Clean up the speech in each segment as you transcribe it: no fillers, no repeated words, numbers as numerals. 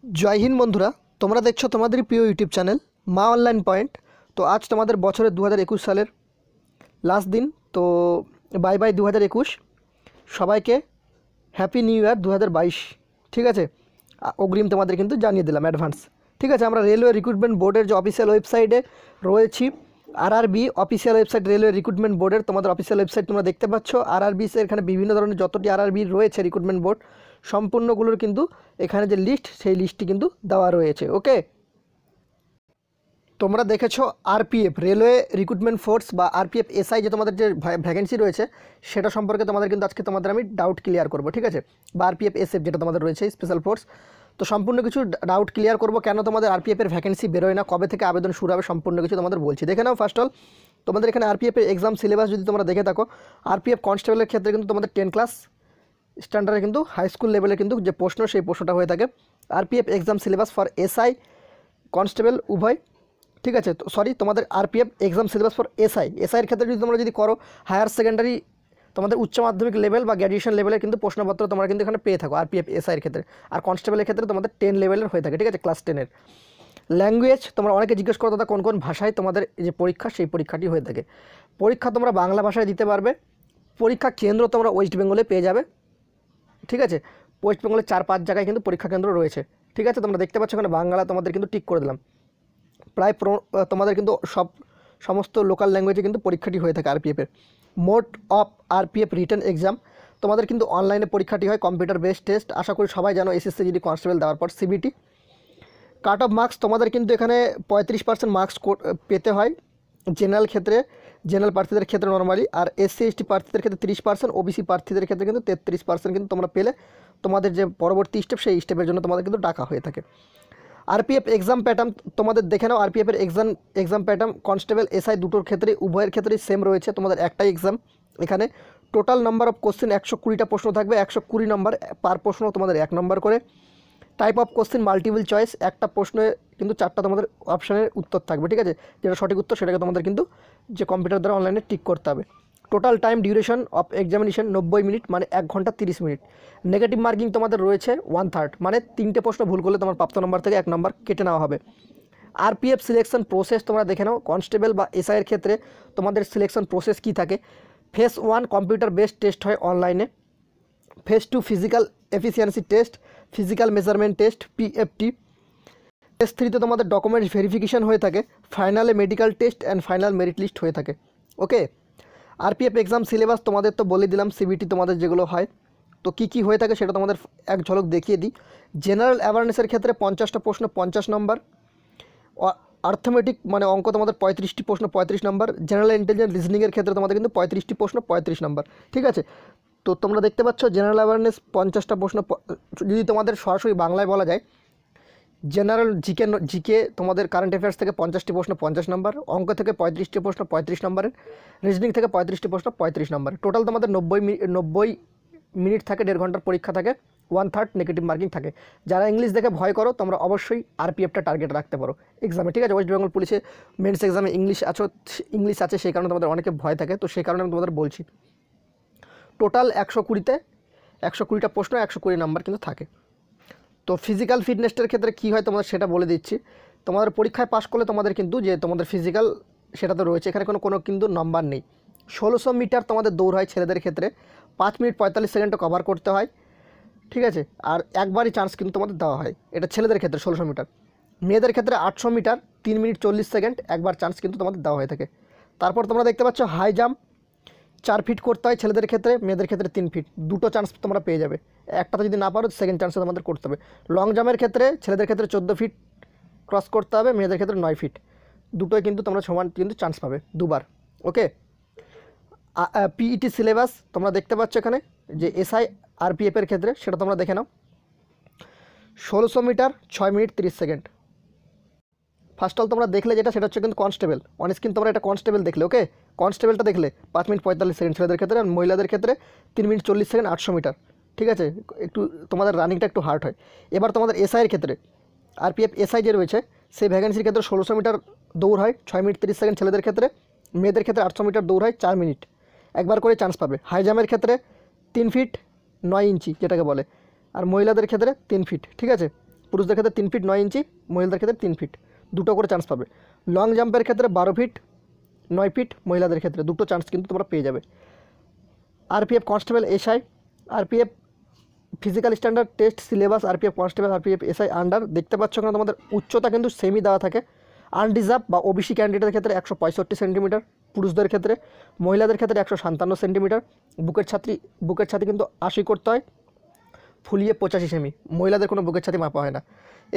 जय हिंद बंधुरा তোমরা দেখছো তোমাদের প্রিয় ইউটিউব চ্যানেল মা অনলাইন পয়েন্ট। তো আজ তোমাদের বছরের 2021 সালের লাস্ট দিন। তো বাই বাই 2021, সবাইকে হ্যাপি নিউ ইয়ার 2022। ঠিক আছে, অগ্রিম তোমাদের কিন্তু জানিয়ে দিলাম অ্যাডভান্স। ঠিক আছে, আমরা রেলওয়ে রিক্রুটমেন্ট বোর্ডের যে অফিসিয়াল ওয়েবসাইটে রয়েছি, RRB official website, railway recruitment বোর্ডের তোমাদের অফিসিয়াল ওয়েবসাইট তোমরা দেখতে পাচ্ছ। আরআরবি এখানে বিভিন্ন ধরনের যতটি আরআরবি রয়েছে রিক্রুটমেন্ট বোর্ড সম্পূর্ণগুলোর কিন্তু এখানে যে লিস্ট, সেই লিস্টটি কিন্তু দেওয়া রয়েছে। ওকে, তোমরা দেখেছো আরপিএফ রেলওয়ে রিক্রুটমেন্ট ফোর্স বা আরপিএফ এসআই যে তোমাদের যে ভ্যাকেন্সি রয়েছে সেটা সম্পর্কে তোমাদের কিন্তু আজকে তোমাদের আমি ডাউট ক্লিয়ার করব। ঠিক আছে, বা আরপিএফ এসএফ যেটা তোমাদের রয়েছে স্পেশাল ফোর্স, তো সম্পূর্ণ কিছু ডাউট ক্লিয়ার করব। কেন তোমাদের আরপিএফের ভ্যাকেন্সি বেরোয় না, কবে থেকে আবেদন শুরু হবে, সম্পূর্ণ কিছু তোমাদের বলছি। দেখে নাও ফার্স্ট অল, তোমাদের এখানে আরপিএফের এক্সাম সিলেবাস যদি তোমরা দেখে থাকো, আরপিএফ কনস্টেবলের ক্ষেত্রে কিন্তু তোমাদের 10 ক্লাস স্ট্যান্ডার্ডে কিন্তু হাই স্কুল লেভেলে কিন্তু যে প্রশ্ন, সেই প্রশ্নটা হয়ে থাকে। RPF exam syllabus for SI constable উভয়। ঠিক আছে, তো সরি, তোমাদের আরপিএফ এক্সাম সিলেবাস ফর এসআইয়ের ক্ষেত্রে যদি তোমরা যদি করো, হায়ার সেকেন্ডারি তোমাদের উচ্চ মাধ্যমিক লেভেল বা গ্র্যাজুয়েশন লেভেলের কিন্তু প্রশ্নপত্র তোমরা কিন্তু এখানে পেয়ে থাকো আরপিএফ এসআইয়ের ক্ষেত্রে। আর কনস্টেবলের ক্ষেত্রে তোমাদের 10 লেভেলের হয়ে থাকে। ঠিক আছে, ক্লাস 10-এর। ল্যাঙ্গুয়েজ, তোমরা অনেকে জিজ্ঞেস করো দাদা কোন কোন ভাষায় তোমাদের যে পরীক্ষা, সেই পরীক্ষাটি হয়ে থাকে। পরীক্ষা তোমরা বাংলা ভাষায় দিতে পারবে। পরীক্ষা কেন্দ্র তোমরা ওয়েস্ট বেঙ্গলে পেয়ে যাবে। ঠিক আছে, ওয়েস্ট বেঙ্গলের 4-5 জায়গায় কিন্তু পরীক্ষা কেন্দ্র রয়েছে। ঠিক আছে, তোমরা দেখতে পাচ্ছ এখানে বাংলা তোমাদের কিন্তু টিক করে দিলাম। প্রায় তোমাদের কিন্তু সমস্ত লোকাল ল্যাঙ্গুয়েজে কিন্তু পরীক্ষাটি হয়ে থাকে আরপিএফের। Mode of RPF written exam, তোমাদের কিন্তু অনলাইনে পরীক্ষাটি হয়, কম্পিউটার বেসড টেস্ট। আশা করি সবাই জানো এসএসসি জিডি কনস্টেবল দেওয়ার পর সিবিটি। কাট অফ মার্কস তোমাদের কিন্তু এখানে 35% মার্কস পেতে হয় জেনারেল ক্ষেত্রে, জেনারেল প্রার্থীদের ক্ষেত্রে নর্মালি। আর এসসি এসটি প্রার্থীদের ক্ষেত্রে 30%, ওবিসি প্রার্থীদের ক্ষেত্রে কিন্তু 33% কিন্তু তোমরা পেলে তোমাদের যে পরবর্তী স্টেপ, সেই স্টেপের জন্য তোমাদের কিন্তু ডাকা হয়ে থাকে। আরপিএফ এক্সাম প্যাটার্ন তোমাদের দেখে নাও। আরপিএফের এক্সাম প্যাটার্ন কনস্টেবল এসআই দুটোর ক্ষেত্রে, উভয়ের ক্ষেত্রেই সেম রয়েছে। তোমাদের একটাই এক্সাম। এখানে টোটাল নাম্বার অফ কোশ্চেন 120টা প্রশ্ন থাকবে, 120 নম্বর পার প্রশ্ন, তোমাদের 1 নম্বর করে। Type of question multiple choice, একটা প্রশ্নে কিন্তু 4টা তোমাদের অপশানের উত্তর থাকবে। ঠিক আছে, যেটা সঠিক উত্তর সেটাকে তোমাদের কিন্তু যে কম্পিউটার দ্বারা অনলাইনে টিক করতে হবে। Total time duration of examination 90 minute, মানে 1 ঘন্টা 30 মিনিট। নেগেটিভ মার্কিং তোমাদের রয়েছে 1/3, মানে 3টে প্রশ্ন ভুল করলে তোমার প্রাপ্ত নম্বর থেকে 1 নম্বর কেটে নেওয়া হবে। আরপিএফ সিলেকশন প্রসেস তোমরা দেখে নাও। কনস্টেবল বা এসআইয়ের ক্ষেত্রে তোমাদের সিলেকশন প্রসেস কী থাকে। ফেজ 1 কম্পিউটার বেসড টেস্ট হয় অনলাইনে। Phase 2 physical efficiency test, physical measurement test PFT. Phase 3তে তোমাদের ডকুমেন্টস ভেরিফিকেশন হয়ে থাকে। ফাইনালে medical test and final merit list হয়ে থাকে। ওকে, আরপিএফ এক্সাম সিলেবাস তোমাদের তো বলে দিলাম, সিবিটি তোমাদের যেগুলো হয়। তো কী কী হয়ে থাকে সেটা তোমাদের এক ঝলক দেখিয়ে দিই। জেনারেল অ্যাওয়ারনেসের ক্ষেত্রে 50টা প্রশ্ন 50 নম্বর। আর্থমেটিক মানে অঙ্ক তোমাদের 35টি প্রশ্ন 35 নম্বর। জেনারেল ইন্টেলিজেন্স রিজনিংয়ের ক্ষেত্রে তোমাদের কিন্তু 35টি প্রশ্ন 35 নম্বর। ঠিক আছে, তো তোমরা দেখতে পাচ্ছ জেনারেল অ্যাওয়ারনেস 50টা প্রশ্ন। যদি তোমাদের সরাসরি বাংলায় বলা যায়, জেনারেল জিকে তোমাদের কারেন্ট অ্যাফেয়ার্স থেকে 50টি প্রশ্ন 50 নম্বর, অঙ্ক থেকে 35টি প্রশ্ন 35 নম্বরের, রিজনিং থেকে 35টি প্রশ্ন 35 নম্বর। টোটাল তোমাদের 90 মিনিট থাকে, 1.5 ঘন্টার পরীক্ষা থাকে, 1/3 নেগেটিভ মার্কিং থাকে। যারা ইংলিশ দেখে ভয় করো, তোমরা অবশ্যই আরপিএফটা টার্গেট রাখতে পারো এক্সামে। ঠিক আছে, ওয়েস্ট বেঙ্গল পুলিশে মেন্স এক্সামে ইংলিশ আছে, সেই কারণে তোমাদের অনেকে ভয় থাকে। তো সেই কারণে আমি তোমাদের বলছি, টোটাল 120টা প্রশ্ন 120 নাম্বার কিন্তু থাকে। তো ফিজিক্যাল ফিটনেসের ক্ষেত্রে কী হয় তোমাদের সেটা বলে দিচ্ছি। তোমাদের পরীক্ষায় পাশ করলে তোমাদের কিন্তু যে তোমাদের ফিজিক্যাল সেটা তো রয়েছে, এখানে কোনো কিন্তু নম্বর নেই। 1600 মিটার তোমাদের দৌড় হয় ছেলেদের ক্ষেত্রে, 5 মিনিট 45 সেকেন্ডে কভার করতে হয়। ঠিক আছে, আর একবারই চান্স কিন্তু তোমাদের দেওয়া হয়, এটা ছেলেদের ক্ষেত্রে 1600 মিটার। মেয়েদের ক্ষেত্রে 800 মিটার 3 মিনিট 40 সেকেন্ড, একবার চান্স কিন্তু তোমাদের দেওয়া হয়ে থাকে। তারপর তোমরা দেখতে পাচ্ছ হাই জাম্প 4 ফিট করতে হয় ছেলেদের ক্ষেত্রে, মেয়েদের ক্ষেত্রে 3 ফিট। দুটো চান্স তোমরা পেয়ে যাবে, একটাতে যদি না পারো সেকেন্ড চান্সে তোমাদের করতে হবে। লং জাম্পের ক্ষেত্রে ছেলেদের ক্ষেত্রে 14 ফিট ক্রস করতে হবে, মেয়েদের ক্ষেত্রে 9 ফিট। দুটোই কিন্তু তোমরা সমান কিন্তু চান্স পাবে দুবার। ওকে, পিইটি সিলেবাস তোমরা দেখতে পাচ্ছ এখানে, যে এসআই আরপিএফের ক্ষেত্রে সেটা তোমরা দেখে নাও। 1600 metre 6 minute 30 second. First all তোমরা দেখলে যেটা, সেটা হচ্ছে কিন্তু কনস্টেবল অন স্ক্রিন, তোমরা এটা কনস্টেবল দেখলে। ওকে, কনস্টেবলটা দেখলে 5 মিনিট 45 সেকেন্ড ছেলেদের ক্ষেত্রে, আর মহিলাদের ক্ষেত্রে 3 মিনিট 40 সেকেন্ড 800 মিটার। ঠিক আছে, একটু তোমাদের রানিংটা একটু হার্ড হয়। এবার তোমাদের এসআইয়ের ক্ষেত্রে, আরপিএফ এসআই যে রয়েছে, সেই ভ্যাকেন্সির ক্ষেত্রে 1600 মিটার দৌড় হয় 6 মিনিট 30 সেকেন্ড ছেলেদের ক্ষেত্রে, মেয়েদের ক্ষেত্রে 800 মিটার দৌড় হয় 4 মিনিট, একবার করে চান্স পাবে। হাই জাম্পের ক্ষেত্রে 3 ফিট 9 ইঞ্চি যেটাকে বলে, আর মহিলাদের ক্ষেত্রে 3 ফিট। ঠিক আছে, পুরুষদের ক্ষেত্রে 3 ফিট 9 ইঞ্চি, মহিলাদের ক্ষেত্রে 3 ফিট, দুটো করে চান্স পাবে। লং জাম্পের ক্ষেত্রে 12 ফিট 9 ফিট, মহিলাদের ক্ষেত্রে দুটো চান্স কিন্তু তোমরা পেয়ে যাবে। RPF constable SI, RPF physical standard test syllabus, RPF constable, RPF SI under, দেখতে পাচ্ছ কেন তোমাদের উচ্চতা কিন্তু সেমই দেওয়া থাকে। আনরিজার্ভ বা ওবিসি ক্যান্ডিডেটের ক্ষেত্রে 165 সেন্টিমিটার পুরুষদের ক্ষেত্রে, মহিলাদের ক্ষেত্রে 157 সেন্টিমিটার, বুকের ছাতি কিন্তু 80 করতে হয়, ফুলিয়ে 85 সেমি, মহিলাদের কোনো বুকের ছাতি মাপা হয় না।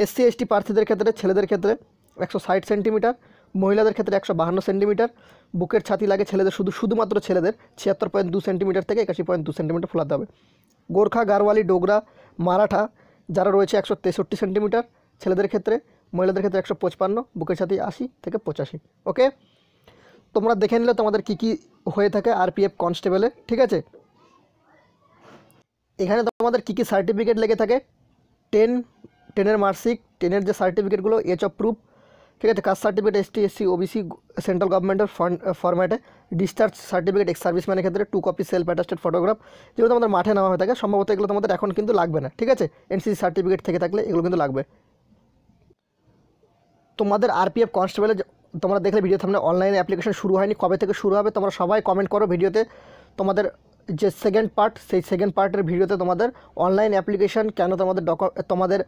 এসসি এসটি প্রার্থীদের ক্ষেত্রে ছেলেদের ক্ষেত্রে 160 সেন্টিমিটার, মহিলাদের ক্ষেত্রে 152 সেন্টিমিটার, বুকের ছাতি লাগে ছেলেদের শুধুমাত্র ছেলেদের 76.2 সেন্টিমিটার থেকে 81.2 সেন্টিমিটার ফোলাতে হবে। গোর্খা, গারওয়ালি, ডোগরা, মারাঠা যারা রয়েছে 163 সেন্টিমিটার ছেলেদের ক্ষেত্রে, মহিলাদের ক্ষেত্রে 155, বুকের ছাতি 80 থেকে 85। ওকে, তোমরা দেখে নিলে তোমাদের কী কী হয়ে থাকে আরপিএফ কনস্টেবলে, ঠিক আছে। এখানে তোমাদের কী কী সার্টিফিকেট লেগে থাকে, 10-10 মার্কশিট, 10 যে সার্টিফিকেটগুলো, এজ অফ প্রুফ, ঠিক আছে, caste certificate ST SC OBC central গভর্নমেন্টের ফরম্যাটে, ডিসচার্জ সার্টিফিকেট এক্স সার্ভিসম্যানের ক্ষেত্রে 2 কপি সেলফ অ্যাটাস্টেড ফটোগ্রাফ, যেগুলো তোমাদের মাঠে নেওয়া হয়ে থাকে, সম্ভবত এগুলো তোমাদের এখন কিন্তু লাগবে না, ঠিক আছে। এনসিসি সার্টিফিকেট থেকে থাকলে এগুলো কিন্তু লাগবে। তোমাদের আরপিএফ কনস্টেবলে তোমরা দেখলে ভিডিও সামনে অনলাইনে অ্যাপ্লিকেশন শুরু হয়নি, কবে থেকে শুরু হবে তোমরা সবাই কমেন্ট করো ভিডিওতে। তোমাদের যে সেকেন্ড পার্ট, সেই সেকেন্ড পার্টের ভিডিওতে তোমাদের অনলাইন অ্যাপ্লিকেশন কেন, তোমাদের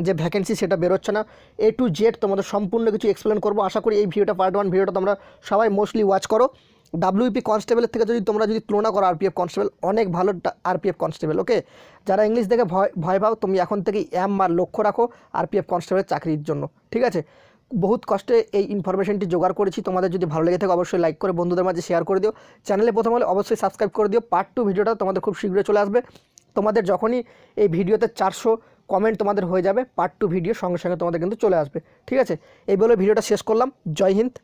যে ভ্যাকেন্সি সেটা বেরোচ্ছে না, A to Z তোমাদের সম্পূর্ণ কিছু এক্সপ্লেন করবো। আশা করি এই ভিডিওটা পার্ট 1 ভিডিওটা তোমরা সবাই মোস্টলি ওয়াচ করো। ডাব্লিউপি কনস্টেবলের থেকে তোমরা যদি তুলনা করো আরপিএফ কনস্টেবল অনেক ভালো আরপিএফ কনস্টেবল। ওকে, যারা ইংলিশ দেখে ভয় পাও, তুমি এখন থেকেই আর লক্ষ্য রাখো আরপিএফ কনস্টেবলের চাকরির জন্য, ঠিক আছে। বহুত কষ্টে এই ইনফরমেশনটি জোগাড় করেছি, তোমাদের যদি ভালো লেগে থাকে অবশ্যই লাইক করে বন্ধুদের মাঝে শেয়ার করে দিও। চ্যানেলে প্রথম হলে অবশ্যই সাবস্ক্রাইব করে দিও। পার্ট 2 ভিডিওটা তোমাদের খুব শীঘ্রই চলে আসবে। তোমাদের যখনই এই ভিডিওতে 400 কমেন্ট তোমাদের হয়ে যাবে, পার্ট 2 ভিডিও সঙ্গে সঙ্গে তোমাদের কিন্তু চলে আসবে, ঠিক আছে। এই বলে ভিডিওটা শেষ করলাম। জয় হিন্দ।